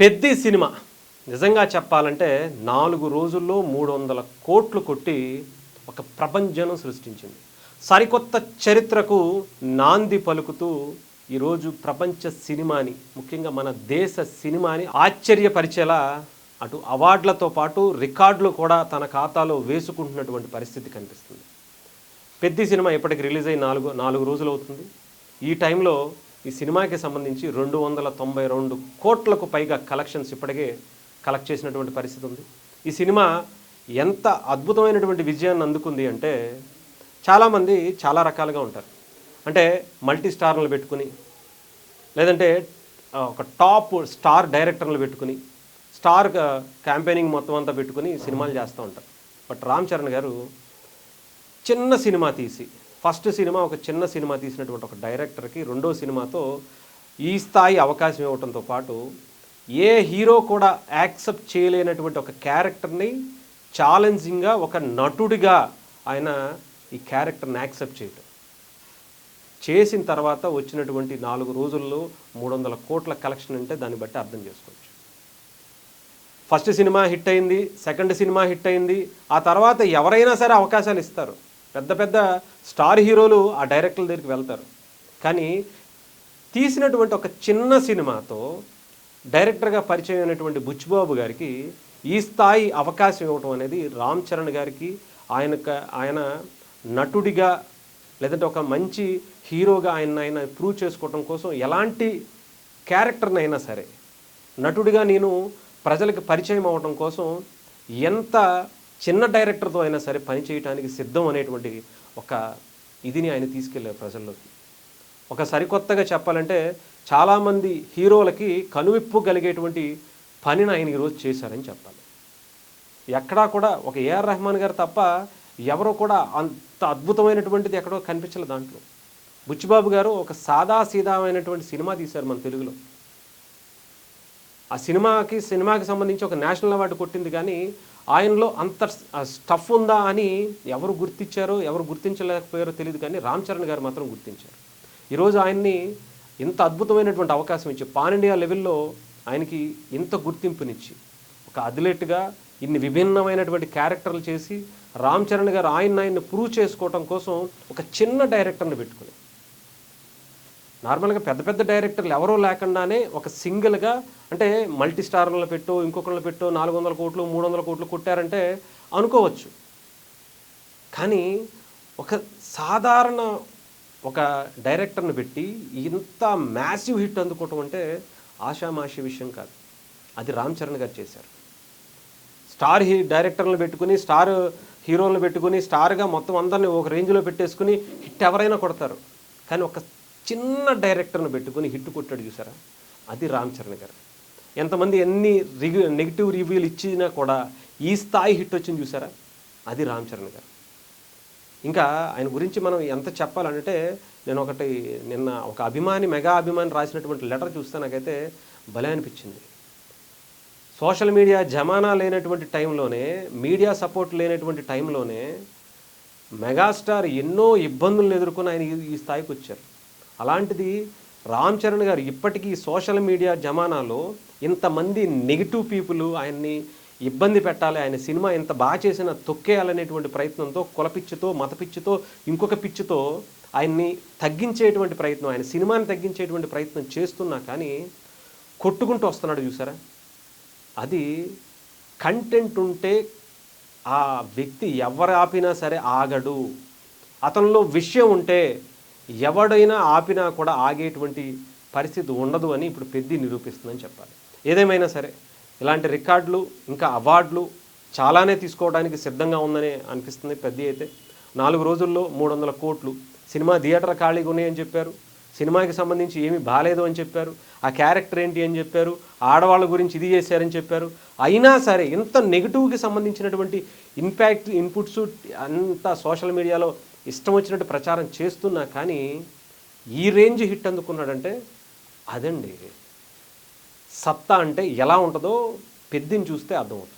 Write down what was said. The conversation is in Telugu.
పెద్ది సినిమా నిజంగా చెప్పాలంటే 4 రోజుల్లో 300 కోట్లు కొట్టి ఒక ప్రపంచం సృష్టించింది. సరికొత్త చరిత్రకు నాంది పలుకుతూ ఈరోజు ప్రపంచ సినిమాని, ముఖ్యంగా మన దేశ సినిమాని ఆశ్చర్యపరిచేలా అటు అవార్డులతో పాటు రికార్డులు కూడా తన ఖాతాలో వేసుకుంటున్నటువంటి పరిస్థితి కనిపిస్తుంది. పెద్ది సినిమా ఇప్పటికి రిలీజ్ అయ్యి 4 రోజులు అవుతుంది. ఈ టైంలో ఈ సినిమాకి సంబంధించి 292 కోట్లకు పైగా కలెక్షన్స్ ఇప్పటికే కలెక్ట్ చేసినటువంటి పరిస్థితి ఉంది. ఈ సినిమా ఎంత అద్భుతమైనటువంటి విజయాన్ని అందుకుంది అంటే, చాలామంది చాలా రకాలుగా ఉంటారు. అంటే మల్టీ స్టార్లను పెట్టుకుని, లేదంటే ఒక టాప్ స్టార్ డైరెక్టర్లు పెట్టుకుని, స్టార్ క్యాంపెయినింగ్ మొత్తం అంతా పెట్టుకుని సినిమాలు చేస్తూ ఉంటారు. బట్ రామ్ చరణ్ గారు చిన్న సినిమా తీసి, ఫస్ట్ సినిమా ఒక చిన్న సినిమా తీసినటువంటి ఒక డైరెక్టర్కి రెండో సినిమాతో ఈ స్థాయి అవకాశం ఇవ్వడంతో పాటు ఏ హీరో కూడా యాక్సెప్ట్ చేయలేనటువంటి ఒక క్యారెక్టర్ని ఛాలెంజింగ్గా ఒక నటుడిగా ఆయన ఈ క్యారెక్టర్ని యాక్సెప్ట్ చేయటం చేసిన తర్వాత వచ్చినటువంటి 4 రోజుల్లో 300 కోట్ల కలెక్షన్ అంటే దాన్ని బట్టి అర్థం చేసుకోవచ్చు. ఫస్ట్ సినిమా హిట్ అయింది, సెకండ్ సినిమా హిట్ అయింది. ఆ తర్వాత ఎవరైనా సరే అవకాశాలు ఇస్తారు. పెద్ద పెద్ద స్టార్ హీరోలు ఆ డైరెక్టర్ల దగ్గరికి వెళ్తారు. కానీ తీసినటువంటి ఒక చిన్న సినిమాతో డైరెక్టర్గా పరిచయం అయినటువంటి బుచ్చిబాబు గారికి ఈ స్థాయి అవకాశం ఇవ్వటం అనేది రామ్ చరణ్ గారికి ఆయన నటుడిగా, లేదంటే ఒక మంచి హీరోగా ఆయన ప్రూవ్ చేసుకోవటం కోసం ఎలాంటి క్యారెక్టర్నైనా సరే నటుడిగా నేను ప్రజలకు పరిచయం అవ్వటం కోసం ఎంత చిన్న డైరెక్టర్తో అయినా సరే పని చేయడానికి సిద్ధం అనేటువంటి ఒక ఇదిని ఆయన తీసుకెళ్లారు ప్రజల్లోకి. ఒక సరికొత్తగా చెప్పాలంటే చాలామంది హీరోలకి కనువిప్పు కలిగేటువంటి పనిని ఆయన ఈరోజు చేశారని చెప్పాలి. ఎక్కడా కూడా ఒక ఏఆర్ రెహమాన్ గారు తప్ప ఎవరో కూడా అంత అద్భుతమైనటువంటిది ఎక్కడో కనిపించలేదు దాంట్లో. బుచ్చిబాబు గారు ఒక సాదాసీదామైనటువంటి సినిమా తీశారు మన తెలుగులో. ఆ సినిమాకి సంబంధించి ఒక నేషనల్ అవార్డు కొట్టింది. కానీ ఆయనలో అంత స్టఫ్ ఉందా అని ఎవరు గుర్తించారో ఎవరు గుర్తించలేకపోయారో తెలియదు, కానీ రామ్ చరణ్ గారు మాత్రం గుర్తించారు. ఈరోజు ఆయన్ని ఇంత అద్భుతమైనటువంటి అవకాశం ఇచ్చి పాన్ ఇండియా లెవెల్లో ఆయనకి ఇంత గుర్తింపునిచ్చి ఒక అథ్లెట్గా ఇన్ని విభిన్నమైనటువంటి క్యారెక్టర్లు చేసి రామ్ చరణ్ గారు ఆయన్ని ప్రూవ్ చేసుకోవటం కోసం ఒక చిన్న డైరెక్టర్ని పెట్టుకుని, నార్మల్గా పెద్ద పెద్ద డైరెక్టర్లు ఎవరో లేకుండానే ఒక సింగిల్గా, అంటే మల్టీ స్టార్లను పెట్టో ఇంకొకళ్ళు పెట్టో 400 కోట్లు 300 కోట్లు కొట్టారంటే అనుకోవచ్చు. కానీ ఒక సాధారణ ఒక డైరెక్టర్ని పెట్టి ఇంత మ్యాసివ్ హిట్ అందుకోవటం అంటే ఆషామాషి విషయం కాదు. అది రామ్ చరణ్ గారు చేశారు. స్టార్ డైరెక్టర్లను పెట్టుకుని, స్టార్ హీరోలను పెట్టుకుని, స్టార్గా మొత్తం అందరినీ ఒక రేంజ్లో పెట్టేసుకుని హిట్ ఎవరైనా కొడతారు. కానీ ఒక చిన్న డైరెక్టర్ని పెట్టుకుని హిట్ కొట్టాడు చూసారా, అది రామ్ చరణ్ గారు. ఎంతమంది ఎన్ని నెగిటివ్ రివ్యూలు ఇచ్చినా కూడా ఈ స్థాయి హిట్ వచ్చింది చూసారా, అది రామ్ చరణ్ గారు. ఇంకా ఆయన గురించి మనం ఎంత చెప్పాలంటే, నేను నిన్న ఒక మెగా అభిమాని రాసినటువంటి లెటర్ చూస్తే నాకైతే భలే అనిపించింది. సోషల్ మీడియా జమానా లేనటువంటి టైంలోనే, మీడియా సపోర్ట్ లేనటువంటి టైంలోనే మెగాస్టార్ ఎన్నో ఇబ్బందులను ఎదుర్కొని ఆయన ఈ స్థాయికి వచ్చారు. అలాంటిది రామ్ చరణ్ గారు ఇప్పటికీ సోషల్ మీడియా జమానాలో ఇంతమంది నెగిటివ్ పీపుల్ ఆయన్ని ఇబ్బంది పెట్టాలి, ఆయన సినిమా ఇంత బాగా చేసిన తొక్కేయాలనేటువంటి ప్రయత్నంతో, కులపిచ్చితో, మతపిచ్చితో, ఇంకొక పిచ్చితో ఆయన్ని తగ్గించేటువంటి ప్రయత్నం, ఆయన సినిమాని తగ్గించేటువంటి ప్రయత్నం చేస్తున్నా కానీ కొట్టుకుంటూ వస్తున్నాడు చూసారా. అది కంటెంట్ ఉంటే ఆ వ్యక్తి ఎవరు ఆపినా సరే ఆగడు. అతనిలో విషయం ఉంటే ఎవడైనా ఆపినా కూడా ఆగేటువంటి పరిస్థితి ఉండదు అని ఇప్పుడు పెద్ది నిరూపిస్తుందని చెప్పాలి. ఏదేమైనా సరే ఇలాంటి రికార్డులు ఇంకా అవార్డులు చాలానే తీసుకోవడానికి సిద్ధంగా ఉందని అనిపిస్తుంది. పెద్ది అయితే 4 రోజుల్లో 300 కోట్లు, సినిమా థియేటర్ ఖాళీగా ఉన్నాయని చెప్పారు, సినిమాకి సంబంధించి ఏమీ బాగాలేదు అని చెప్పారు, ఆ క్యారెక్టర్ ఏంటి అని చెప్పారు, ఆడవాళ్ళ గురించి ఇది చేశారని చెప్పారు. అయినా సరే ఇంత నెగిటివ్కి సంబంధించినటువంటి ఇన్పుట్స్ అంతా సోషల్ మీడియాలో ఇష్టం వచ్చినట్టు ప్రచారం చేస్తున్నా కానీ ఈ రేంజ్ హిట్ అందుకున్నాడంటే అదండి సత్తా అంటే ఎలా ఉంటుందో పెద్దిని చూస్తే అర్థమవుతుంది.